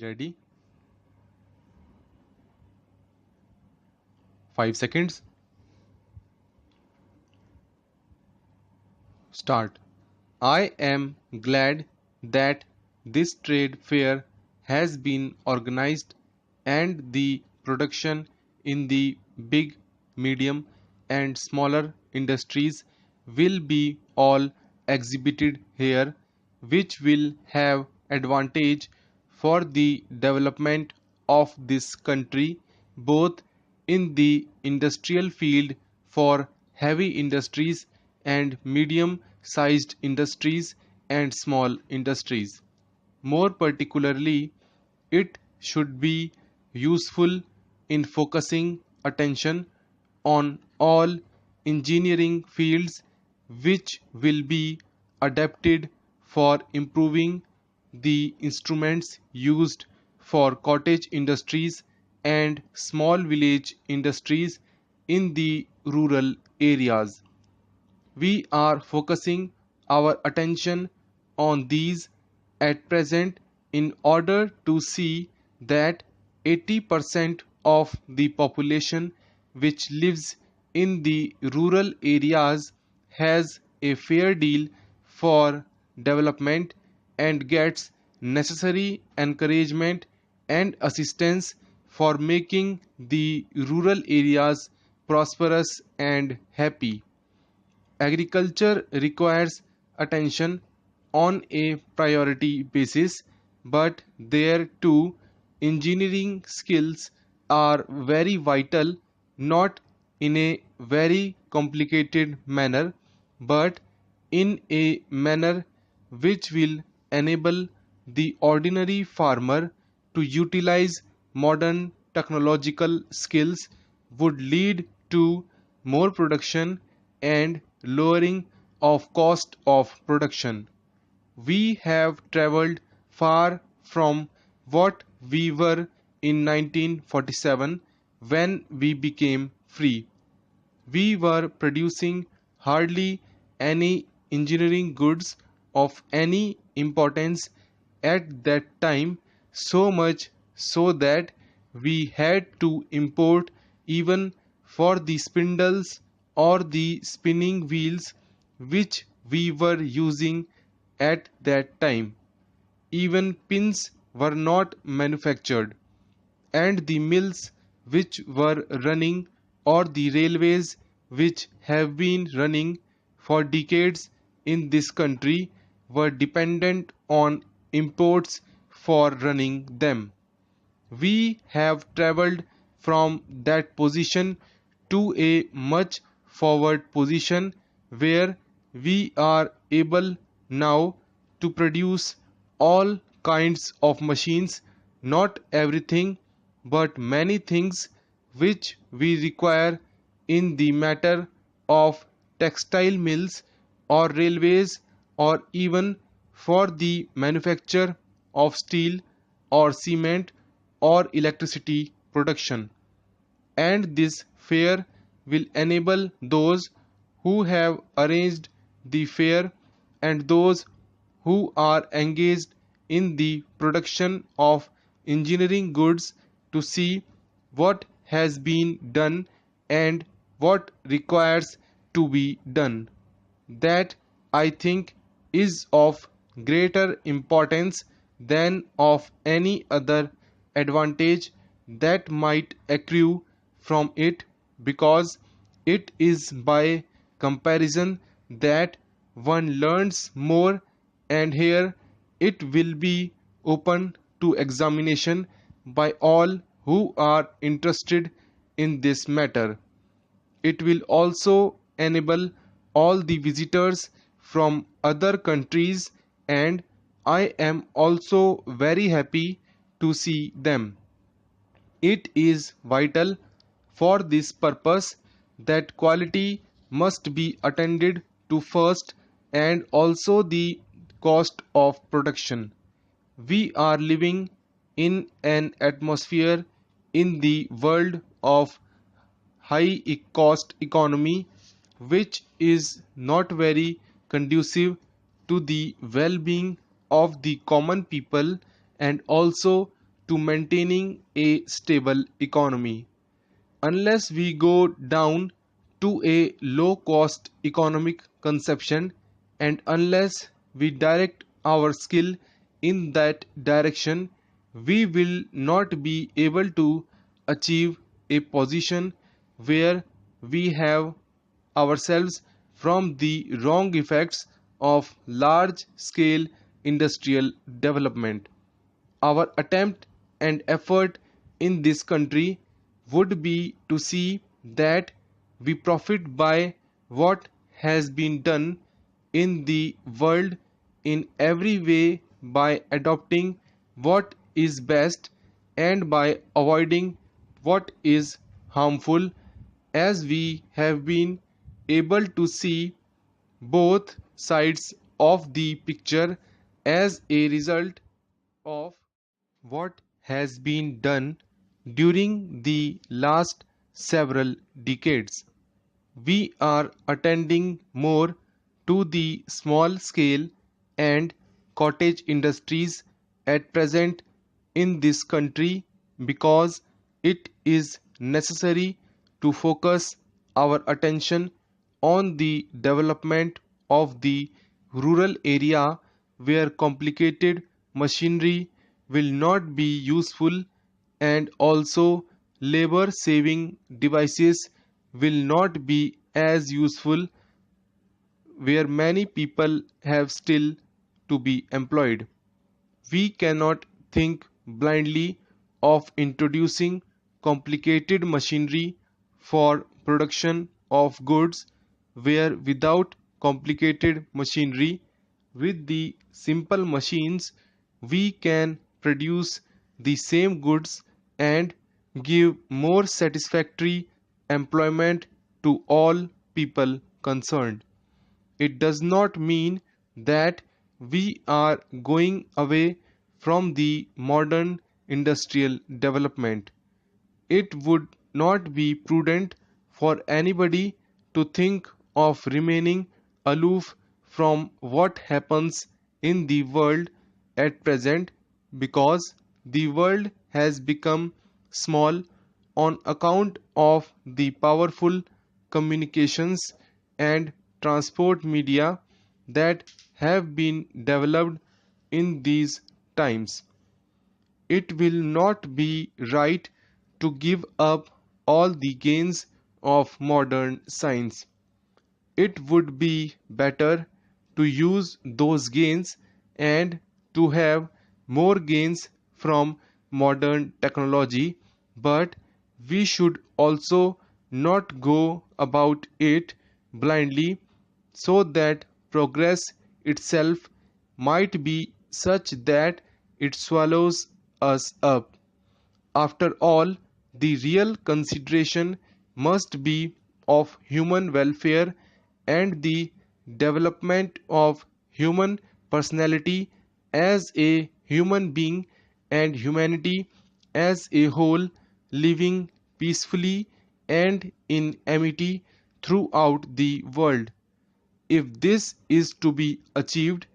ready. 5 seconds. Start. I am glad that this trade fair has been organized and the production in the big, medium and smaller industries will be all exhibited here, which will have advantage for the development of this country, both in the industrial field for heavy industries and medium sized industries and small industries. More particularly, it should be useful in focusing attention on all engineering fields which will be adapted for improving the instruments used for cottage industries and small village industries in the rural areas. We are focusing our attention on these at present in order to see that 80% of the population which lives in the rural areas has a fair deal for development and gets necessary encouragement and assistance for making the rural areas prosperous and happy. Agriculture requires attention on a priority basis, but there too engineering skills are very vital, not in a very complicated manner, but in a manner which will enable the ordinary farmer to utilize modern technological skills, would lead to more production and lowering of cost of production. We have traveled far from what we were in 1947 when we became free. We were producing hardly any engineering goods of any importance at that time, so much so that we had to import even for the spindles or the spinning wheels which we were using at that time. Even pins were not manufactured, and the mills which were running or the railways which have been running for decades in this country were dependent on imports for running them. We have traveled from that position to a much forward position where we are able now to produce all kinds of machines, not everything, but many things which we require in the matter of textile mills or railways or even for the manufacture of steel or cement or electricity production. And this fair will enable those who have arranged the fair and those who are engaged in the production of engineering goods to see what has been done and what requires to be done. That, I think, is of greater importance than of any other advantage that might accrue from it, because it is by comparison that one learns more, and here it will be open to examination by all who are interested in this matter. It will also enable all the visitors from other countries, and I am also very happy to see them. It is vital for this purpose that quality must be attended to first, and also the cost of production. We are living in an atmosphere in the world of high cost economy which is not very conducive to the well-being of the common people and also to maintaining a stable economy. Unless we go down to a low cost economic conception, and unless we direct our skill in that direction, we will not be able to achieve a position where we have ourselves from the wrong effects of large scale industrial development. Our attempt and effort in this country would be to see that we profit by what has been done in the world in every way, by adopting what is best and by avoiding what is harmful, as we have been able to see both sides of the picture as a result of what has been done during the last several decades. We are attending more to the small scale and cottage industries at present in this country because it is necessary to focus our attention on the development of the rural area, where complicated machinery will not be useful, and also labor saving devices will not be as useful, where many people have still to be employed. We cannot think blindly of introducing complicated machinery for production of goods, where without complicated machinery, with the simple machines, we can produce the same goods and give more satisfactory employment to all people concerned. It does not mean that we are going away from the modern industrial development. It would not be prudent for anybody to think of remaining aloof from what happens in the world at present, because the world has become small on account of the powerful communications and transport media that have been developed in these times. It will not be right to give up all the gains of modern science. It would be better to use those gains and to have more gains from modern technology, but we should also not go about it blindly, so that progress itself might be such that it swallows us up. After all, the real consideration must be of human welfare and the development of human personality as a human being, and humanity as a whole, living peacefully and in amity throughout the world. If this is to be achieved,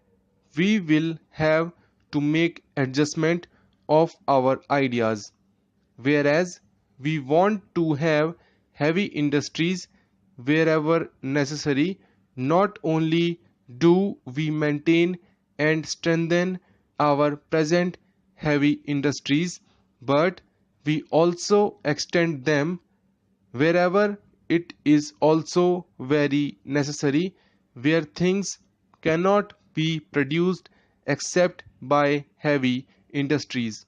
we will have to make adjustment of our ideas. Whereas we want to have heavy industries wherever necessary, not only do we maintain and strengthen our present heavy industries, but we also extend them wherever it is also very necessary, where things cannot be produced except by heavy industries.